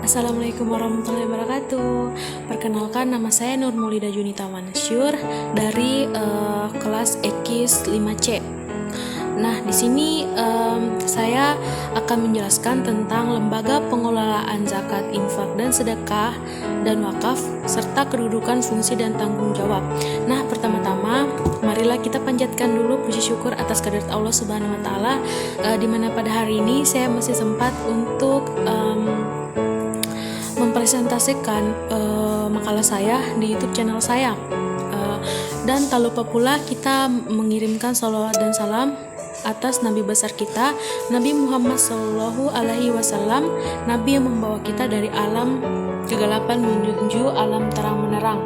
Assalamualaikum warahmatullahi wabarakatuh. Perkenalkan, nama saya Nur Maulida Junita Mansyur dari kelas EKIS 5C. Nah, di sini saya akan menjelaskan tentang lembaga pengelolaan zakat, infak, dan sedekah dan wakaf serta kedudukan, fungsi, dan tanggung jawab. Nah, pertama-tama marilah kita panjatkan dulu puji syukur atas kehadirat Allah Subhanahu wa taala, di mana pada hari ini saya masih sempat untuk mempresentasikan makalah saya di YouTube channel saya. Dan tak lupa pula kita mengirimkan salawat dan salam atas Nabi besar kita, Nabi Muhammad SAW, Nabi yang membawa kita dari alam kegelapan menuju alam terang menerang.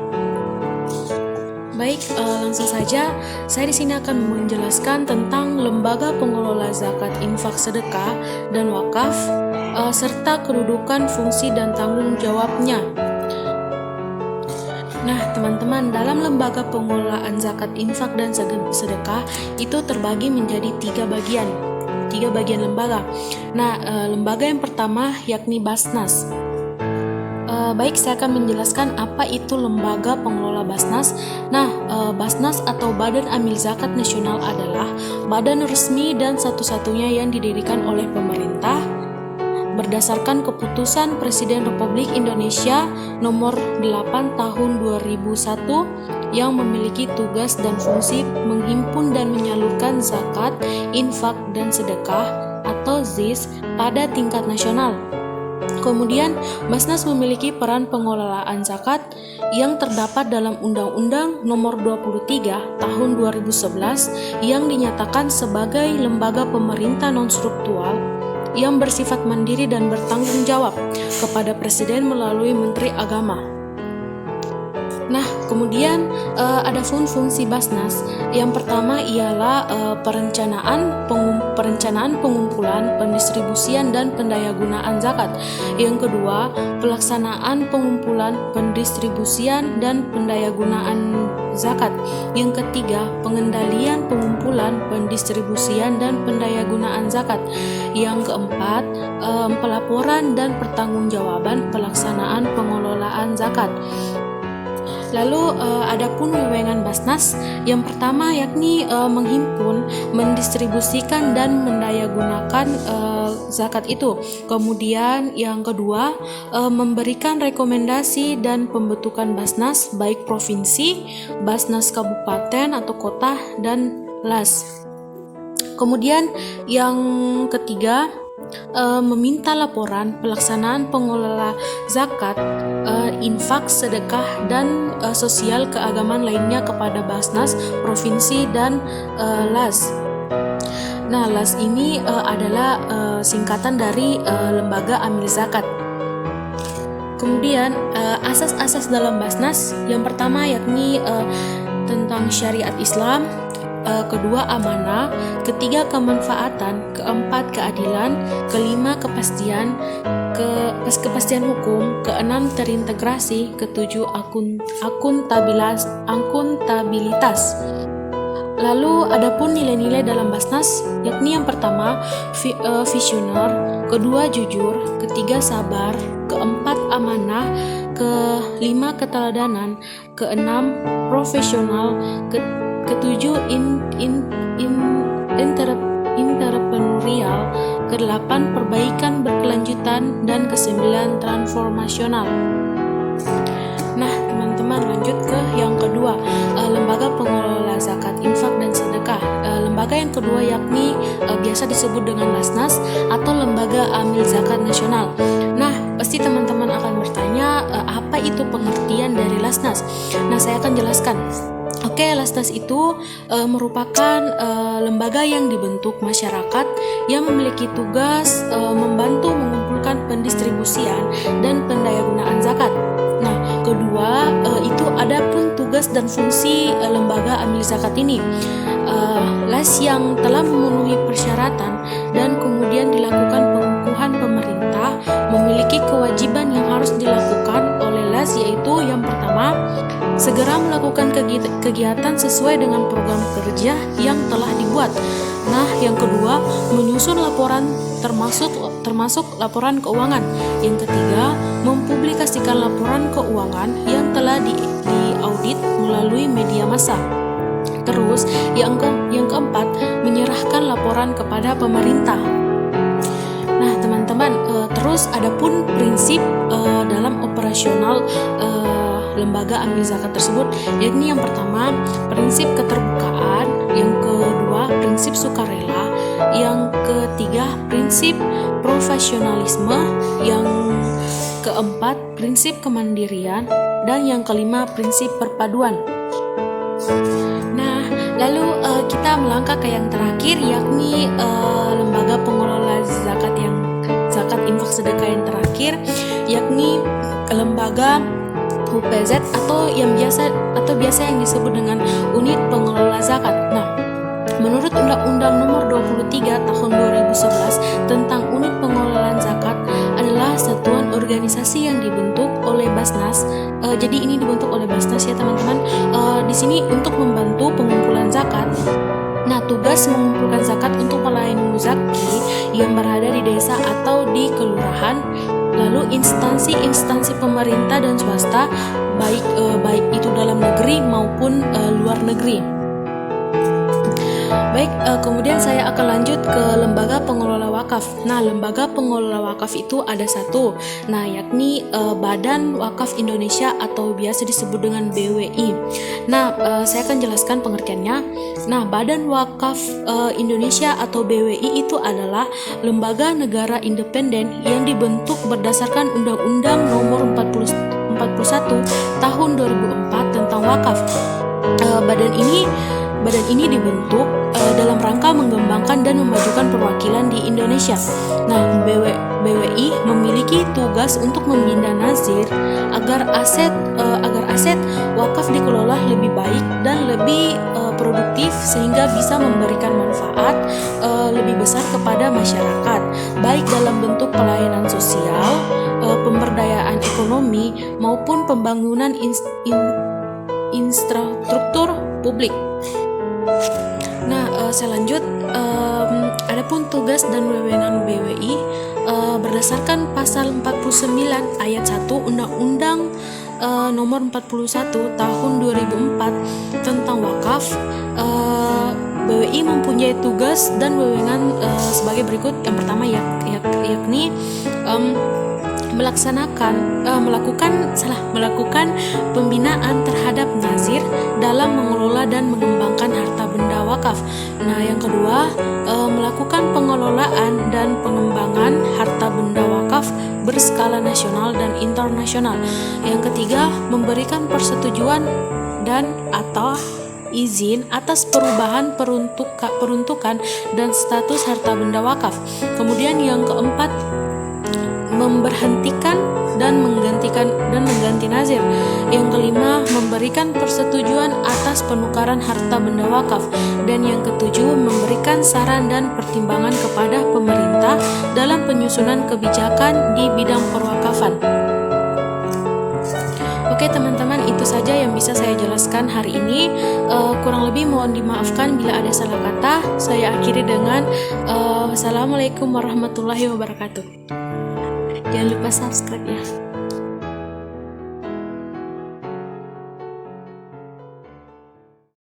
Baik, langsung saja saya di sini akan menjelaskan tentang lembaga pengelola zakat, infak, sedekah, dan wakaf serta kedudukan, fungsi, dan tanggung jawabnya. Nah, teman-teman, dalam lembaga pengelolaan zakat, infak, dan sedekah itu terbagi menjadi tiga bagian lembaga. Nah, lembaga yang pertama yakni Basnas. Baik, saya akan menjelaskan apa itu lembaga pengelola Basnas. Nah, Basnas atau Badan Amil Zakat Nasional adalah badan resmi dan satu-satunya yang didirikan oleh pemerintah berdasarkan keputusan Presiden Republik Indonesia nomor 8 tahun 2001 yang memiliki tugas dan fungsi menghimpun dan menyalurkan zakat, infak, dan sedekah atau ZIS pada tingkat nasional. Kemudian, Basnas memiliki peran pengelolaan zakat yang terdapat dalam Undang-Undang Nomor 23 Tahun 2011 yang dinyatakan sebagai lembaga pemerintah non-struktural yang bersifat mandiri dan bertanggung jawab kepada Presiden melalui Menteri Agama. Nah, kemudian ada fungsi Basnas. Yang pertama ialah perencanaan, pengumpulan, pendistribusian, dan pendayagunaan zakat. Yang kedua, pelaksanaan pengumpulan, pendistribusian, dan pendayagunaan zakat. Yang ketiga, pengendalian pengumpulan, pendistribusian, dan pendayagunaan zakat. Yang keempat, pelaporan dan pertanggungjawaban pelaksanaan pengelolaan zakat. Lalu adapun wewengan Basnas yang pertama yakni menghimpun, mendistribusikan, dan mendayagunakan zakat itu. Kemudian yang kedua, memberikan rekomendasi dan pembentukan Basnas baik provinsi, Basnas kabupaten atau kota, dan LAS. Kemudian yang ketiga, meminta laporan pelaksanaan pengelola zakat, infak, sedekah, dan sosial keagamaan lainnya kepada Basnas, provinsi, dan LAS. Nah, LAS ini adalah singkatan dari Lembaga Amil Zakat. Kemudian asas-asas dalam Basnas yang pertama yakni tentang syariat Islam, kedua amanah, ketiga kemanfaatan, keempat keadilan, kelima kepastian, kepastian hukum, keenam terintegrasi, ketujuh akuntabilitas. Lalu adapun nilai-nilai dalam Basnas yakni yang pertama visioner, kedua jujur, ketiga sabar, keempat amanah, kelima keteladanan, keenam profesional, ketujuh entrepreneurial, kedelapan perbaikan berkelanjutan, dan kesembilan transformasional. Nah, teman-teman, lanjut ke yang kedua, lembaga pengelola zakat, infak, dan sedekah. Lembaga yang kedua yakni biasa disebut dengan Basnas atau Lembaga Amil Zakat Nasional. Nah, pasti teman-teman akan bertanya, apa itu pengertian dari Basnas? Nah, saya akan jelaskan. Oke, Basnas itu merupakan lembaga yang dibentuk masyarakat yang memiliki tugas membantu mengumpulkan pendistribusian dan pendayagunaan zakat. Nah, kedua itu ada pun tugas dan fungsi lembaga amil zakat ini. LAS yang telah memenuhi persyaratan dan kemudian dilakukan pengukuhan pemerintah memiliki kewajiban yang harus dilakukan oleh LAS, yaitu yang pertama, segera melakukan kegiatan sesuai dengan program kerja yang telah dibuat. Nah, yang kedua, menyusun laporan termasuk termasuk laporan keuangan. Yang ketiga, mempublikasikan laporan keuangan yang telah diaudit melalui media massa. Terus, yang keempat, menyerahkan laporan kepada pemerintah. Nah, teman-teman, terus adapun prinsip dalam operasional lembaga amil zakat tersebut, yakni yang pertama, prinsip keterbukaan, yang kedua, prinsip sukarela, yang ketiga, prinsip profesionalisme, yang keempat, prinsip kemandirian, dan yang kelima, prinsip perpaduan. Nah, lalu kita melangkah ke yang terakhir, yakni lembaga pengelola zakat infak sedekah yang terakhir, yakni lembaga UPZ atau biasa yang disebut dengan unit pengelola zakat. Nah, menurut Undang-Undang Nomor 23 Tahun 2011 tentang unit pengelolaan zakat adalah satuan organisasi yang dibentuk oleh Basnas. Jadi ini dibentuk oleh Basnas ya teman-teman. Di sini untuk membantu pengumpulan zakat. Nah, tugas mengumpulkan zakat untuk melayani muzaki yang berada di desa atau di kelurahan. Lalu instansi pemerintah dan swasta, baik itu dalam negeri maupun luar negeri. Baik, kemudian saya akan lanjut ke lembaga pengelola wakaf. Nah, lembaga pengelola wakaf itu ada satu, yakni Badan Wakaf Indonesia atau biasa disebut dengan BWI. Nah, saya akan jelaskan pengertiannya. Nah, Badan Wakaf Indonesia atau BWI itu adalah lembaga negara independen yang dibentuk berdasarkan Undang-Undang Nomor 41 Tahun 2004 tentang wakaf. Badan ini dibentuk dalam rangka mengembangkan dan memajukan perwakilan di Indonesia. Nah, BWI memiliki tugas untuk membina nazir agar aset wakaf dikelola lebih baik dan lebih produktif sehingga bisa memberikan manfaat lebih besar kepada masyarakat, baik dalam bentuk pelayanan sosial, pemberdayaan ekonomi maupun pembangunan infrastruktur publik. Nah, saya lanjut. Adapun tugas dan wewenang BWI berdasarkan pasal 49 ayat 1 Undang-Undang Nomor 41 Tahun 2004 tentang wakaf. BWI mempunyai tugas dan wewenang sebagai berikut. Yang pertama yakni melakukan pembinaan terhadap nazir dalam mengelola dan mengembangkan harta benda wakaf. Nah, yang kedua, melakukan pengelolaan dan pengembangan harta benda wakaf berskala nasional dan internasional. Yang ketiga, memberikan persetujuan dan atau izin atas perubahan peruntukan dan status harta benda wakaf. Kemudian yang keempat, memberhentikan dan mengganti nazir. Yang kelima, memberikan persetujuan atas penukaran harta benda wakaf. Dan yang ketujuh, memberikan saran dan pertimbangan kepada pemerintah dalam penyusunan kebijakan di bidang perwakafan. Oke teman-teman, itu saja yang bisa saya jelaskan hari ini. Kurang lebih mohon dimaafkan bila ada salah kata. Saya akhiri dengan wassalamualaikum warahmatullahi wabarakatuh. Jangan lupa subscribe.